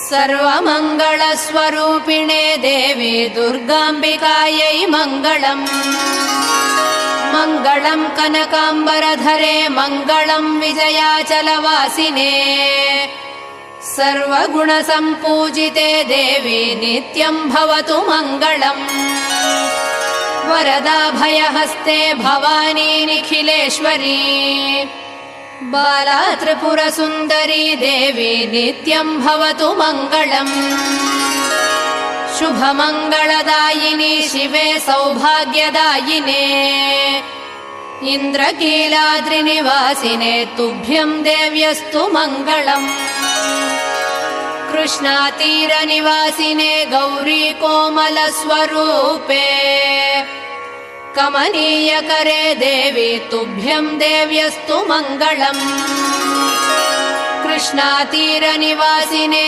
सर्वमङ्गलस्वरूपिणे देवी दुर्गाम्बिकायै मङ्गलम्। मङ्गलम् कनकाम्बरधरे मङ्गलम् विजयाचलवासिने। सर्वगुणसम्पूजिते देवी नित्यम् भवतु मङ्गलम्। वरदाभयहस्ते भवानी निखिलेश्वरी। बाला त्रिपुरसुन्दरी देवी नित्यम् भवतु मङ्गलम्। शुभमङ्गलदायिनी शिवे सौभाग्यदायिने। इन्द्रकीलाद्रिनिवासिने तुभ्यम् देव्यस्तु मङ्गलम्। कृष्णातीरनिवासिने गौरी कोमलस्वरूपे। कमनीयकरे देवी तुभ्यम् देव्यस्तु मङ्गलम्। कृष्णातीरनिवासिने